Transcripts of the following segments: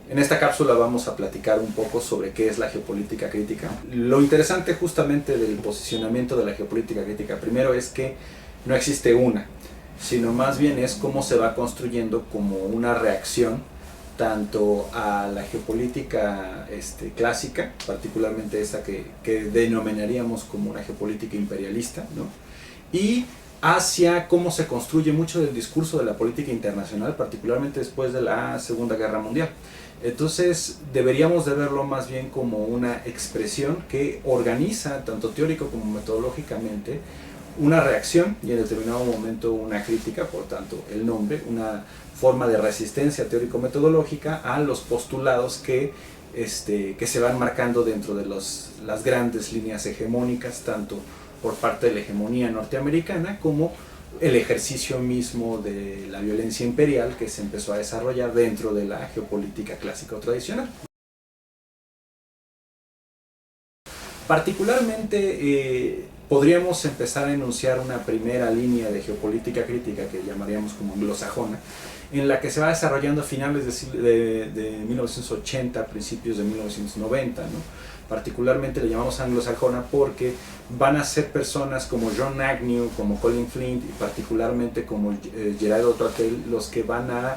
En esta cápsula vamos a platicar un poco sobre qué es la geopolítica crítica. Lo interesante justamente del posicionamiento de la geopolítica crítica, primero es que no existe una, sino más bien es cómo se va construyendo como una reacción tanto a la geopolítica clásica, particularmente esta que denominaríamos como una geopolítica imperialista, ¿no? Y hacia cómo se construye mucho del discurso de la política internacional, particularmente después de la Segunda Guerra Mundial. Entonces deberíamos de verlo más bien como una expresión que organiza, tanto teórico como metodológicamente, una reacción y en determinado momento una crítica, por tanto el nombre, una forma de resistencia teórico-metodológica a los postulados que se van marcando dentro de las grandes líneas hegemónicas, tanto por parte de la hegemonía norteamericana como el ejercicio mismo de la violencia imperial que se empezó a desarrollar dentro de la geopolítica clásica o tradicional. Particularmente podríamos empezar a enunciar una primera línea de geopolítica crítica que llamaríamos como anglosajona, en la que se va desarrollando a finales de 1980, principios de 1990, ¿no? Particularmente le llamamos anglosajona porque van a ser personas como John Agnew, como Colin Flint y particularmente como Gerardo Trotel los que van a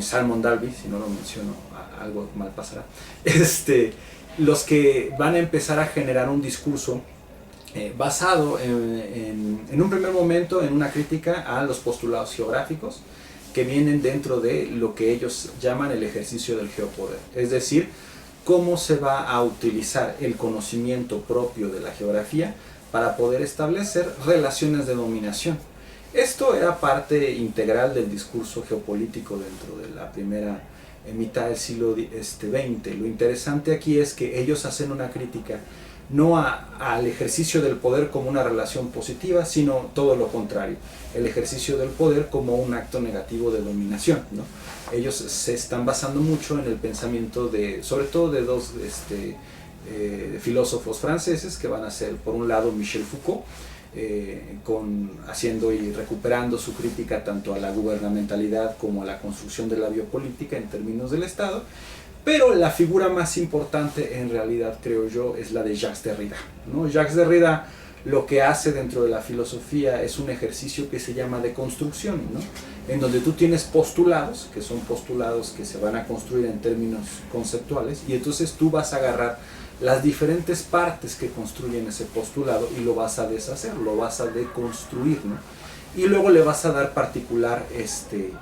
Salmon Dalby, si no lo menciono algo mal pasará, los que van a empezar a generar un discurso basado en un primer momento en una crítica a los postulados geográficos que vienen dentro de lo que ellos llaman el ejercicio del geopoder, es decir, cómo se va a utilizar el conocimiento propio de la geografía para poder establecer relaciones de dominación. Esto era parte integral del discurso geopolítico dentro de la primera mitad del siglo XX. Lo interesante aquí es que ellos hacen una crítica no al ejercicio del poder como una relación positiva, sino todo lo contrario, el ejercicio del poder como un acto negativo de dominación, ¿no? Ellos se están basando mucho en el pensamiento sobre todo de dos filósofos franceses que van a ser, por un lado, Michel Foucault, haciendo y recuperando su crítica tanto a la gubernamentalidad como a la construcción de la biopolítica en términos del Estado, pero la figura más importante en realidad, creo yo, es la de Jacques Derrida, ¿no? Jacques Derrida lo que hace dentro de la filosofía es un ejercicio que se llama de construcción, ¿no? En donde tú tienes postulados, que son postulados que se van a construir en términos conceptuales, y entonces tú vas a agarrar las diferentes partes que construyen ese postulado y lo vas a deshacer, lo vas a deconstruir, ¿no? Y luego le vas a dar particular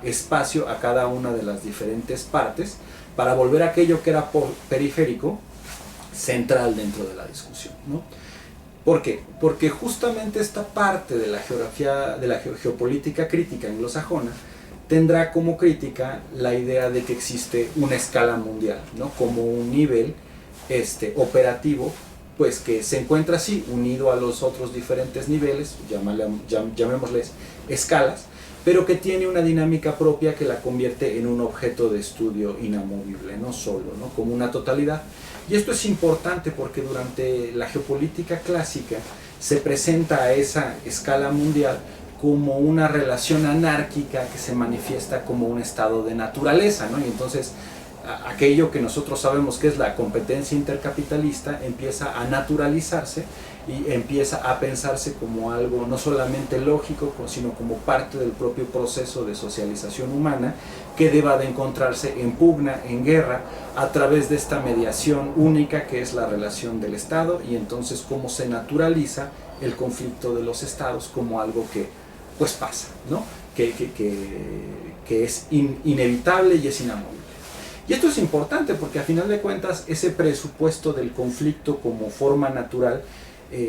espacio a cada una de las diferentes partes para volver aquello que era periférico central dentro de la discusión, ¿no? ¿Por qué? Porque justamente esta parte de la geografía, de la geopolítica crítica anglosajona, tendrá como crítica la idea de que existe una escala mundial, ¿no? Como un nivel operativo, pues que se encuentra así, unido a los otros diferentes niveles, llamémosles escalas, pero que tiene una dinámica propia que la convierte en un objeto de estudio inamovible, no solo, ¿no? Como una totalidad. Y esto es importante porque durante la geopolítica clásica se presenta a esa escala mundial como una relación anárquica que se manifiesta como un estado de naturaleza, ¿no? Y entonces aquello que nosotros sabemos que es la competencia intercapitalista empieza a naturalizarse y empieza a pensarse como algo no solamente lógico, sino como parte del propio proceso de socialización humana que deba de encontrarse en pugna, en guerra, a través de esta mediación única que es la relación del Estado, y entonces cómo se naturaliza el conflicto de los estados como algo que pues pasa, ¿no? que es inevitable y es inamovible. Y esto es importante porque a final de cuentas ese presupuesto del conflicto como forma natural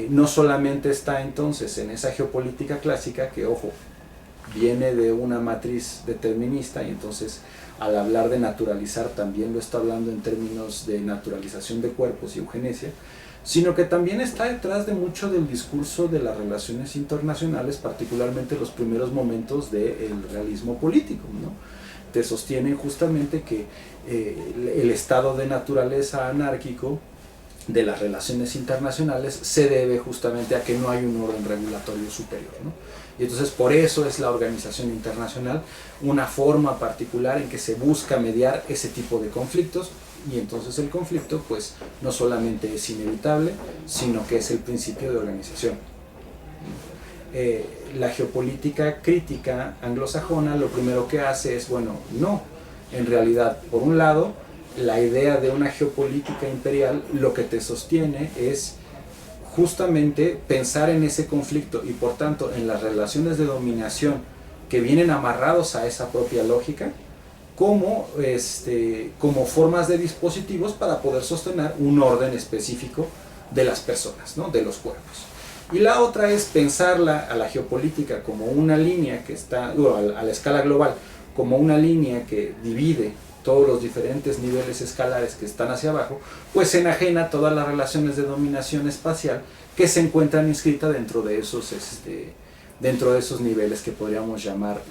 no solamente está entonces en esa geopolítica clásica que, ojo, viene de una matriz determinista, y entonces al hablar de naturalizar también lo está hablando en términos de naturalización de cuerpos y eugenesia, sino que también está detrás de mucho del discurso de las relaciones internacionales, particularmente los primeros momentos del realismo político, ¿no? Te sostienen justamente que el estado de naturaleza anárquico de las relaciones internacionales se debe justamente a que no hay un orden regulatorio superior, ¿no? Y entonces por eso es la organización internacional una forma particular en que se busca mediar ese tipo de conflictos, y entonces el conflicto pues no solamente es inevitable, sino que es el principio de organización. La geopolítica crítica anglosajona lo primero que hace es, bueno, no, en realidad, por un lado, la idea de una geopolítica imperial lo que te sostiene es justamente pensar en ese conflicto y por tanto en las relaciones de dominación que vienen amarrados a esa propia lógica como, como formas de dispositivos para poder sostener un orden específico de las personas, ¿no? De los cuerpos. Y la otra es pensarla a la geopolítica como una línea que está, a la escala global, como una línea que divide todos los diferentes niveles escalares que están hacia abajo, pues enajena todas las relaciones de dominación espacial que se encuentran inscritas dentro de esos niveles que podríamos llamar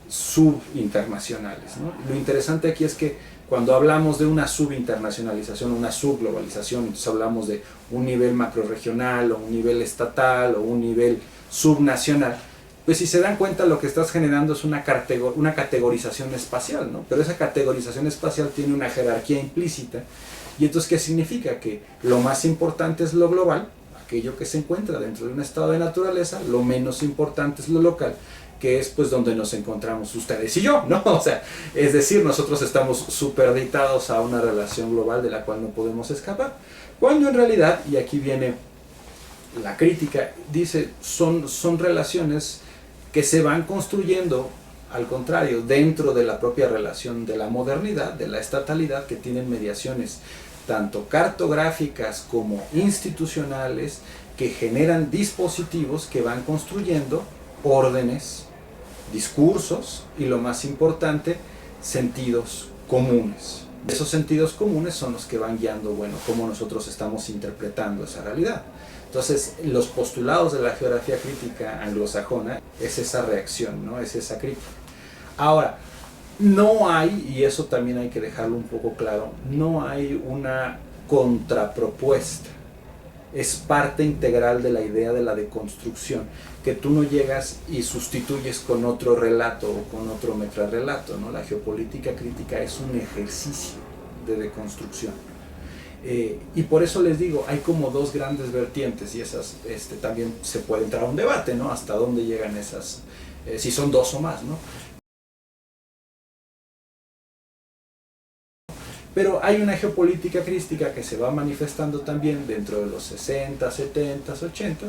subinternacionales, ¿no? Lo interesante aquí es que cuando hablamos de una subinternacionalización, una subglobalización, entonces hablamos de un nivel macrorregional o un nivel estatal o un nivel subnacional, pues si se dan cuenta lo que estás generando es una categorización espacial, ¿no? Pero esa categorización espacial tiene una jerarquía implícita, y entonces ¿qué significa? Que lo más importante es lo global, aquello que se encuentra dentro de un estado de naturaleza, lo menos importante es lo local, que es pues donde nos encontramos ustedes y yo, ¿no? O sea, es decir, nosotros estamos superditados a una relación global de la cual no podemos escapar, cuando en realidad, y aquí viene la crítica, dice, son relaciones que se van construyendo, al contrario, dentro de la propia relación de la modernidad, de la estatalidad, que tienen mediaciones tanto cartográficas como institucionales, que generan dispositivos que van construyendo órdenes, discursos y, lo más importante, sentidos comunes. Esos sentidos comunes son los que van guiando, bueno, cómo nosotros estamos interpretando esa realidad. Entonces, los postulados de la geografía crítica anglosajona es esa reacción, ¿no? Es esa crítica. Ahora, no hay, y eso también hay que dejarlo un poco claro, no hay una contrapropuesta. Es parte integral de la idea de la deconstrucción, que tú no llegas y sustituyes con otro relato o con otro metrarrelato, ¿no? La geopolítica crítica es un ejercicio de deconstrucción. Y por eso les digo, hay como dos grandes vertientes, y esas también se puede entrar a un debate, ¿no? Hasta dónde llegan esas, si son dos o más, ¿no? Pero hay una geopolítica crítica que se va manifestando también dentro de los 60, 70, 80,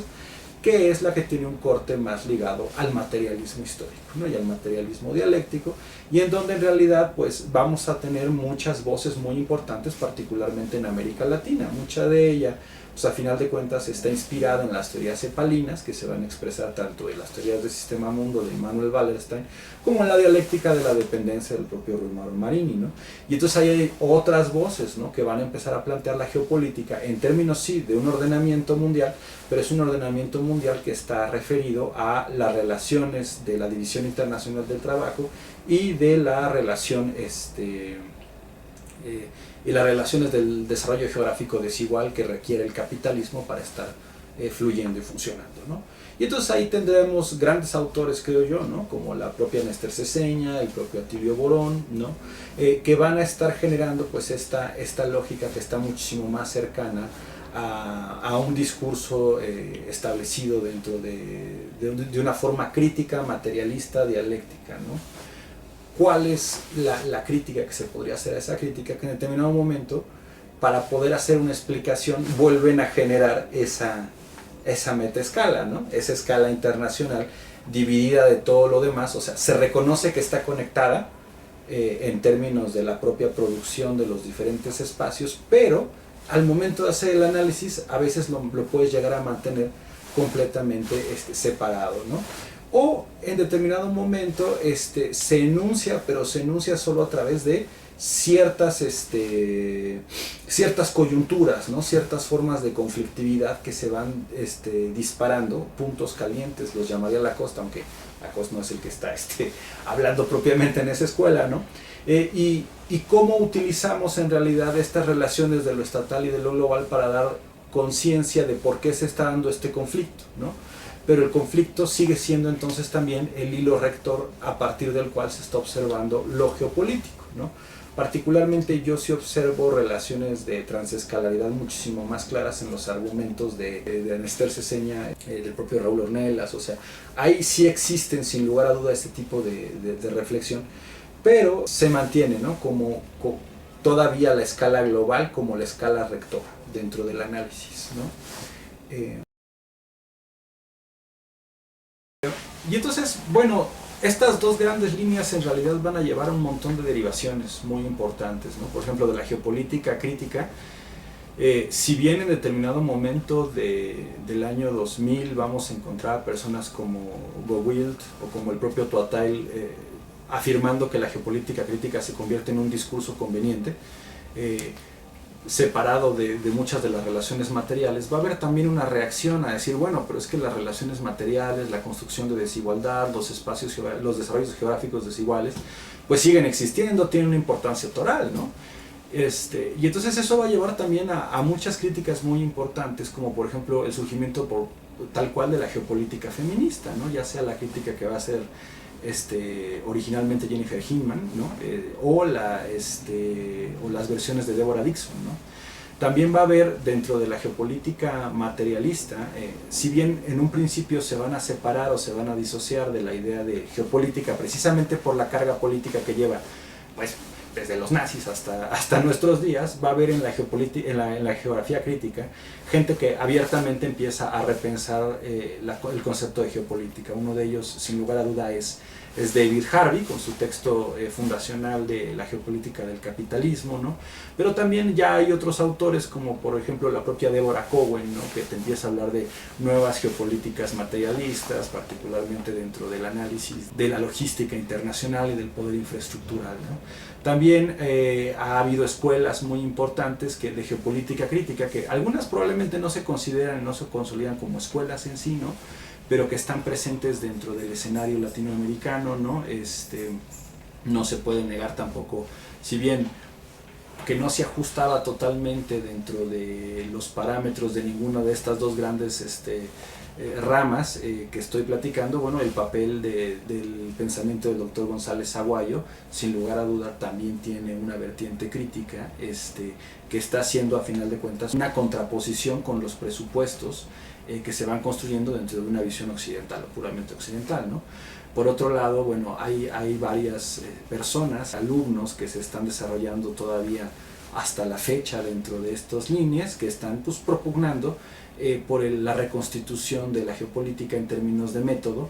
que es la que tiene un corte más ligado al materialismo histórico, ¿no? Y al materialismo dialéctico, y en donde en realidad pues vamos a tener muchas voces muy importantes, particularmente en América Latina. Mucha de ella, pues a final de cuentas, está inspirada en las teorías cepalinas, que se van a expresar tanto en las teorías del sistema mundo de Immanuel Wallerstein, como en la dialéctica de la dependencia del propio Ruy Marini, ¿no? Y entonces ahí hay otras voces, ¿no?, que van a empezar a plantear la geopolítica en términos, sí, de un ordenamiento mundial, pero es un ordenamiento mundial que está referido a las relaciones de la División Internacional del Trabajo y de la relación y las relaciones del desarrollo geográfico desigual que requiere el capitalismo para estar fluyendo y funcionando, ¿no? Y entonces ahí tendremos grandes autores, creo yo, ¿no?, como la propia Néstor Seseña, el propio Atilio Borón, ¿no?, que van a estar generando pues esta lógica que está muchísimo más cercana a un discurso establecido dentro de una forma crítica, materialista, dialéctica, ¿no? ¿Cuál es la crítica que se podría hacer a esa crítica? Que en determinado momento, para poder hacer una explicación, vuelven a generar esa metaescala, ¿no? Esa escala internacional dividida de todo lo demás. O sea, se reconoce que está conectada en términos de la propia producción de los diferentes espacios, pero al momento de hacer el análisis a veces lo puedes llegar a mantener completamente separado, ¿no? O en determinado momento se enuncia, pero se enuncia solo a través de ciertas coyunturas, ¿no?, ciertas formas de conflictividad que se van disparando, puntos calientes, los llamaría Lacoste, aunque Lacoste no es el que está hablando propiamente en esa escuela, ¿no? Y cómo utilizamos en realidad estas relaciones de lo estatal y de lo global para dar conciencia de por qué se está dando este conflicto, ¿no? pero el conflicto sigue siendo entonces también el hilo rector a partir del cual se está observando lo geopolítico, ¿no? Particularmente yo sí observo relaciones de transescalaridad muchísimo más claras en los argumentos de Esther Ceseña, del propio Raúl Ornelas. O sea, ahí sí existen sin lugar a duda este tipo de reflexión, pero se mantiene, ¿no? como todavía la escala global como la escala rectora dentro del análisis, ¿no? Y entonces, bueno, estas dos grandes líneas en realidad van a llevar a un montón de derivaciones muy importantes, ¿no? Por ejemplo, de la geopolítica crítica, si bien en determinado momento del año 2000 vamos a encontrar a personas como Gowilt o como el propio Tuatail afirmando que la geopolítica crítica se convierte en un discurso conveniente, separado de muchas de las relaciones materiales, va a haber también una reacción a decir, bueno, pero es que las relaciones materiales, la construcción de desigualdad, los desarrollos geográficos desiguales, pues siguen existiendo, tienen una importancia toral, ¿no? Y entonces eso va a llevar también a muchas críticas muy importantes, como por ejemplo el surgimiento tal cual de la geopolítica feminista, ¿no? Ya sea la crítica que va a hacer originalmente Jennifer Hinman, ¿no? o las versiones de Deborah Dixon, ¿no? También va a haber dentro de la geopolítica materialista, si bien en un principio se van a separar o se van a disociar de la idea de geopolítica precisamente por la carga política que lleva, pues desde los nazis hasta nuestros días, va a haber en la geografía crítica gente que abiertamente empieza a repensar el concepto de geopolítica. Uno de ellos, sin lugar a duda, es David Harvey, con su texto fundacional de la geopolítica del capitalismo, ¿no? Pero también ya hay otros autores, como por ejemplo la propia Deborah Cowen, ¿no? Que te empieza a hablar de nuevas geopolíticas materialistas, particularmente dentro del análisis de la logística internacional y del poder infraestructural, ¿no? También ha habido escuelas muy importantes de geopolítica crítica, que algunas probablemente no se consideran, no se consolidan como escuelas en sí, ¿no? Pero que están presentes dentro del escenario latinoamericano, ¿no? No se puede negar tampoco, si bien que no se ajustaba totalmente dentro de los parámetros de ninguna de estas dos grandes ramas que estoy platicando, bueno, el papel del pensamiento del doctor González Aguayo, sin lugar a dudar, también tiene una vertiente crítica que está haciendo a final de cuentas una contraposición con los presupuestos que se van construyendo dentro de una visión occidental o puramente occidental, ¿no? Por otro lado, bueno, hay varias personas, alumnos que se están desarrollando todavía hasta la fecha dentro de estas líneas, que están pues propugnando por la reconstitución de la geopolítica en términos de método,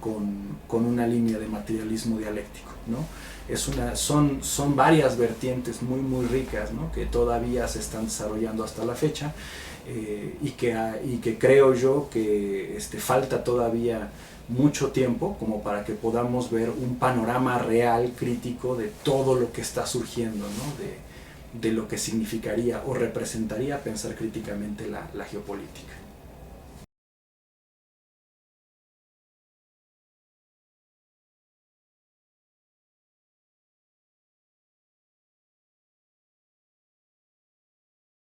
con una línea de materialismo dialéctico, ¿no? Son varias vertientes muy ricas, ¿no? Que todavía se están desarrollando hasta la fecha, y que creo yo que falta todavía mucho tiempo como para que podamos ver un panorama real, crítico de todo lo que está surgiendo, ¿no? de lo que significaría o representaría pensar críticamente la geopolítica.